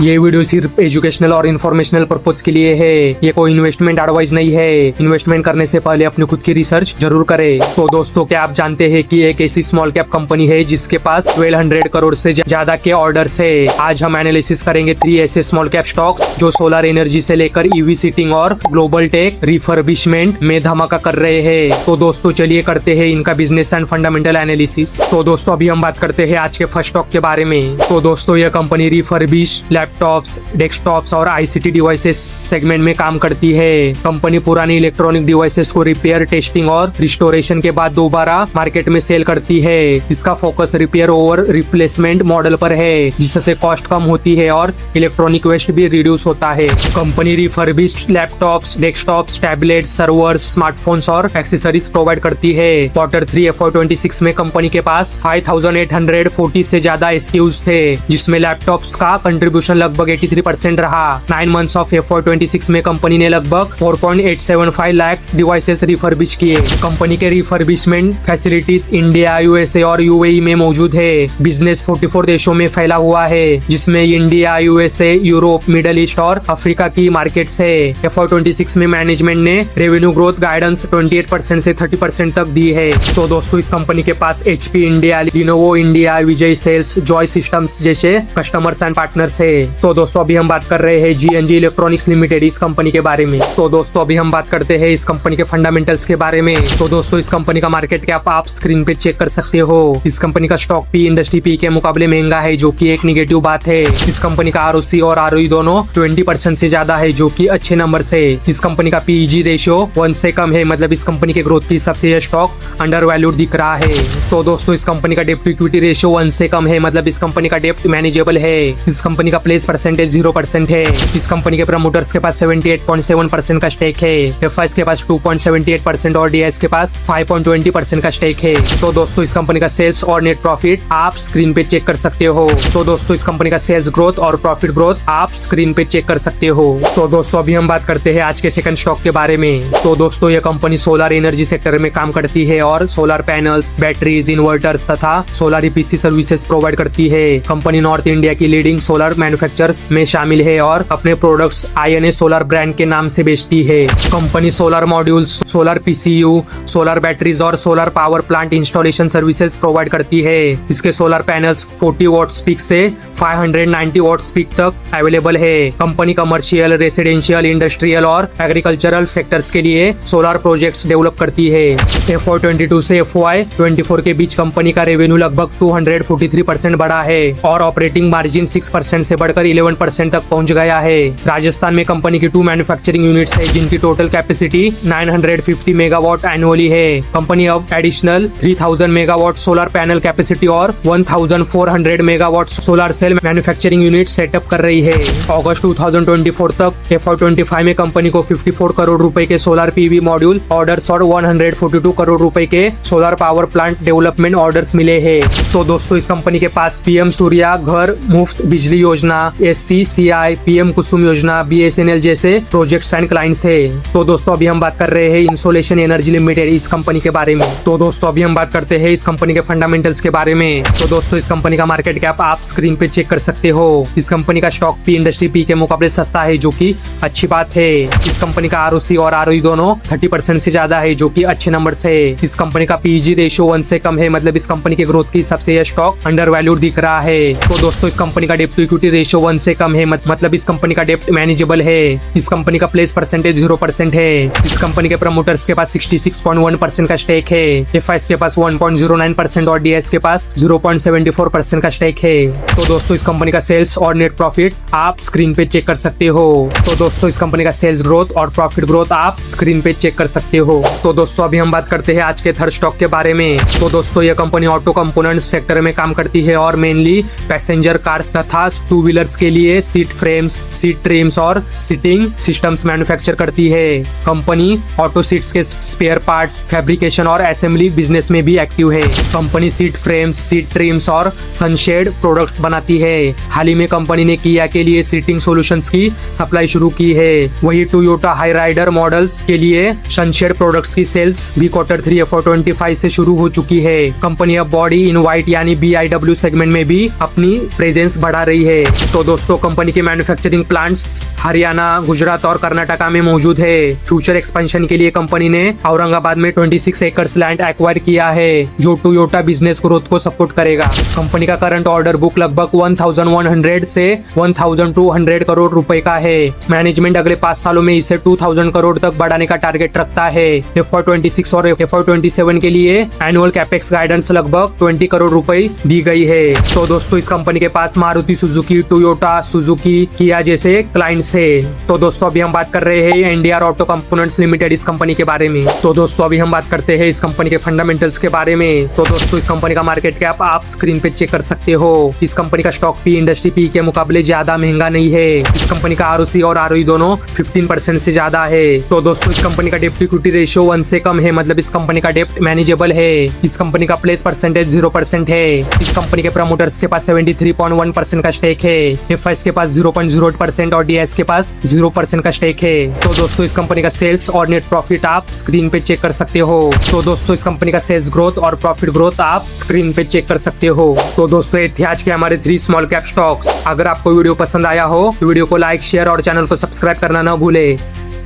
ये वीडियो सिर्फ एजुकेशनल और इन्फॉर्मेशनल पर्पज के लिए है। ये कोई इन्वेस्टमेंट एडवाइस नहीं है। इन्वेस्टमेंट करने से पहले अपनी खुद की रिसर्च जरूर करें। तो दोस्तों, क्या आप जानते हैं कि एक ऐसी स्मॉल कैप कंपनी है जिसके पास 1200 करोड़ से ज्यादा के ऑर्डर्स है। आज हम एनालिसिस करेंगे 3 ऐसे स्मॉल कैप स्टॉक्स जो सोलर एनर्जी से लेकर ईवी सीटिंग और ग्लोबल टेक रिफर्बिशमेंट में धमाका कर रहे हैं। तो दोस्तों, चलिए करते हैं इनका बिजनेस एंड फंडामेंटल एनालिसिस। तो दोस्तों, अभी हम बात करते हैं आज के फर्स्ट स्टॉक के बारे में। तो दोस्तों, यह कंपनी रिफर्बिश लैपटॉप्स, डेस्कटॉप्स और आईसीटी डिवाइसेस सेगमेंट में काम करती है। कंपनी पुरानी इलेक्ट्रॉनिक डिवाइसेस को रिपेयर, टेस्टिंग और रिस्टोरेशन के बाद दोबारा मार्केट में सेल करती है। इसका focus repair over replacement model पर है, जिससे कॉस्ट कम होती है और इलेक्ट्रॉनिक वेस्ट भी रिड्यूस होता है। Company refurbished laptops, desktops, tablets, servers, smartphones और एक्सेसरीज प्रोवाइड करती है। Q3 FY26 में कंपनी के पास 5840 से ज्यादा SKUs थे, जिसमें लैपटॉप्स का कंट्रीब्यूशन लगभग 83% रहा। 9 मंथ्स ऑफ FY26 में कंपनी ने लगभग 4.875 लाख डिवाइसेस रिफर्बिश किए। कंपनी के रिफर्बिशमेंट फैसिलिटीज इंडिया, USA और UAE में मौजूद है। बिजनेस 44 देशों में फैला हुआ है, जिसमें India, USA, Europe, middle east और अफ्रीका की मार्केट्स है। FY26 में मैनेजमेंट ने रेवेन्यू ग्रोथ गाइडेंस 28% से 30% तक दी है। तो दोस्तों, इस कंपनी के पास HP इंडिया, लिनोवो इंडिया, विजय सेल्स, जॉय सिस्टम्स जैसे कस्टमर्स एंड पार्टनर्स है। तो दोस्तों, अभी हम बात कर रहे हैं GNG इलेक्ट्रॉनिक्स लिमिटेड, इस कंपनी के बारे में। तो दोस्तों, अभी हम बात करते हैं इस कंपनी के फंडामेंटल्स के बारे में। तो दोस्तों, इस कंपनी का मार्केट कैप आप स्क्रीन पे चेक कर सकते हो। इस कंपनी का स्टॉक पी इंडस्ट्री पी के मुकाबले महंगा है, जो कि एक निगेटिव बात है। इस कंपनी का ROC और ROE दोनों 20% से ज्यादा है, जो कि अच्छे नंबर है। इस कंपनी का PEG रेशियो 1 से कम है, मतलब इस कंपनी के ग्रोथ की हिसाब से यह स्टॉक अंडर वैल्यूड दिख रहा है। तो दोस्तों, इस कंपनी का डेप्ट इक्विटी रेशियो 1 से कम है, मतलब इस कंपनी का डेप्ट मैनेजेबल है। इस कंपनी का प्लेस परसेंटेज 0% है। इस कंपनी के प्रमोटर्स के पास 78.7% का स्टेक है। FIs के पास 2.78% और DIs के पास 5.20% का स्टेक है। तो दोस्तों, इस कंपनी का सेल्स और नेट प्रॉफिट आप स्क्रीन पे चेक कर सकते हो। तो दोस्तों, इस कंपनी का सेल्स ग्रोथ और प्रॉफिट ग्रोथ आप स्क्रीन पे चेक कर सकते हो। तो दोस्तों, अभी हम बात करते हैं आज के सेकंड स्टॉक के बारे में। तो दोस्तों, यह कंपनी सोलर एनर्जी सेक्टर में काम करती है और सोलर पैनल्स, बैटरीज, इन्वर्टर्स तथा सोलर EPC सर्विसेज प्रोवाइड करती है। कंपनी नॉर्थ इंडिया की लीडिंग सोलर मैन्युफैक्चरर्स में शामिल है और अपने प्रोडक्ट्स INA सोलर ब्रांड के नाम से बेचती है। Company solar modules, solar PCU, solar batteries और solar power plant installation services provide करती है। इसके सोलर पैनल्स 40 वॉट्स पीक से 590 वॉट्स पीक तक अवेलेबल है। कंपनी कमर्शियल, रेसिडेंशियल, इंडस्ट्रियल और एग्रीकल्चरल सेक्टर्स के लिए सोलर प्रोजेक्ट्स डेवलप करती है। FY22 से FY24 के बीच कंपनी का रेवेन्यू लगभग 243% बढ़ा है और ऑपरेटिंग मार्जिन 6% से बढ़कर 11% तक पहुंच गया है। राजस्थान में कंपनी की 2 मैन्युफैक्चरिंग यूनिट्स है, जिनकी टोटल कैपेसिटी 950 मेगावाट एनुअली है। कंपनी अब additional 3000 megawatt solar panel capacity और 1400 megawatt solar cell manufacturing unit setup कर रही है। अगस्त 2024 तक FY25 में कंपनी को 54 करोड़ रुपए के सोलर PV मॉड्यूल ऑर्डर्स और 142 करोड़ रुपए के solar power plant development orders मिले हैं। तो दोस्तों, इस कंपनी के पास PM सूर्या घर मुफ्त बिजली योजना, SCCI, PM कुसुम योजना, BSNL जैसे प्रोजेक्ट्स एंड क्लाइंट्स है। तो दोस्तों, अभी हम बात कर रहे हैं इंसोलेशन एनर्जी लिमिटेड, इस कंपनी के बारे में। तो दोस्तों, अभी हम बात करते हैं इस कंपनी के फंडामेंटल्स के बारे में। तो दोस्तों, इस कंपनी का मार्केट कैप आप स्क्रीन पे चेक कर सकते हो। इस कंपनी का स्टॉक पी इंडस्ट्री पी के मुकाबले सस्ता है, जो कि अच्छी बात है। इस कंपनी का ROC और ROE दोनों 30% से ज्यादा है, जो कि अच्छे नंबर है। इस कंपनी का PEG रेशियो 1 से कम है, मतलब इस कंपनी के ग्रोथ की हिसाब से यह स्टॉक अंडर वैल्यूड दिख रहा है। तो दोस्तों, इस कंपनी का डेप्ट टू इक्विटी रेशियो 1 से कम है, मतलब इस कंपनी का डेप्ट मैनेजेबल है। इस कंपनी का प्लेस परसेंटेज 0% है। इस कंपनी के प्रमोटर्स के पास 66.1% का स्टेक है। FIs के पास 1.09% और DIs के पास 0.74% का स्टेक है। तो दोस्तों, इस कंपनी का सेल्स और नेट प्रॉफिट आप स्क्रीन पे चेक कर सकते हो। तो दोस्तों, इस कंपनी का सेल्स ग्रोथ और प्रॉफिट ग्रोथ आप स्क्रीन पे चेक कर सकते हो। तो दोस्तों, अभी हम बात करते हैं आज के थर्ड स्टॉक के बारे में। तो दोस्तों, यह कंपनी ऑटो कंपोनेंट्स सेक्टर में काम करती है और मेनली पैसेंजर कार्स तथा 2 व्हीलर्स के लिए सीट फ्रेम्स, सीट ट्रिम्स और सीटिंग सिस्टम्स मैन्युफैक्चर करती है। कंपनी ऑटो सीट्स के स्पेयर पार्ट्स, फैब्रिकेशन और असेंबली बिजनेस में भी एक्टिव है। Company seat frames, seat TRIMS और सनशेड प्रोडक्ट्स बनाती है। हाल ही में कंपनी ने किया के लिए सीटिंग सॉल्यूशंस की सप्लाई शुरू की है। वही टोयोटा हाई राइडर मॉडल्स के लिए सनशेड प्रोडक्ट्स की सेल्स भी Q3 FY25 से शुरू हो चुकी है। कंपनी अब बॉडी इन व्हाइट यानी BIW सेगमेंट में भी अपनी प्रेजेंस बढ़ा रही है। तो दोस्तों कंपनी के मैन्युफैक्चरिंग प्लांट्स हरियाणा, गुजरात और कर्नाटका में मौजूद है। फ्यूचर एक्सपेंशन के लिए कंपनी ने औरंगाबाद में 26 एकर्स लैंड एक्वायर किया है, जो टोयोटा बिजनेस ग्रोथ को सपोर्ट करेगा। कंपनी का करंट ऑर्डर बुक लगभग 1100 से 1200 करोड़ रुपए का है। मैनेजमेंट अगले 5 सालों में इसे 2000 करोड़ तक बढ़ाने का टारगेट रखता है। FY26 और FY27 के लिए एनुअल कैपेक्स गाइडेंस लगभग 20 करोड़ रुपए दी गई है। तो दोस्तों इस कंपनी के पास मारुति सुजुकी, टोयोटा, सुजुकी, किया जैसे क्लाइंट्स है। तो दोस्तों अभी हम बात कर रहे हैं एनडीआर ऑटो कंपोनेंट्स लिमिटेड इस कंपनी के बारे में। तो दोस्तों अभी हम बात करते हैं इस कंपनी के फंडामेंटल्स के बारे में। तो दोस्तों इस कंपनी का मार्केट कैप आप स्क्रीन पे चेक कर सकते हो। इस कंपनी का स्टॉक पी इंडस्ट्री पी के मुकाबले ज्यादा महंगा नहीं है। इस कंपनी का आरओसी और आरओई दोनों 15% से ज्यादा है। तो दोस्तों इस कंपनी का डेप्ट इक्विटी रेशियो 1 से कम है, मतलब इस कंपनी का डेप्ट मैनेजेबल है। इस कंपनी का प्लेस परसेंटेज 0% है। इस कंपनी के प्रमोटर्स के पास 73.1% का स्टेक है। एफआईएस के पास 0.08% और डीआईएस के पास 0% का स्टेक है। तो दोस्तों इस कंपनी का सेल्स और नेट प्रॉफिट आप स्क्रीन पे चेक कर सकते हो। तो दोस्तों इस कंपनी का सेल्स ग्रोथ और प्रॉफिट ग्रोथ आप स्क्रीन पे चेक कर सकते हो। तो दोस्तों ये थे आज के हमारे 3 स्मॉल कैप स्टॉक्स। अगर आपको वीडियो पसंद आया हो तो वीडियो को लाइक, शेयर और चैनल को सब्सक्राइब करना न भूले।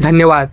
धन्यवाद।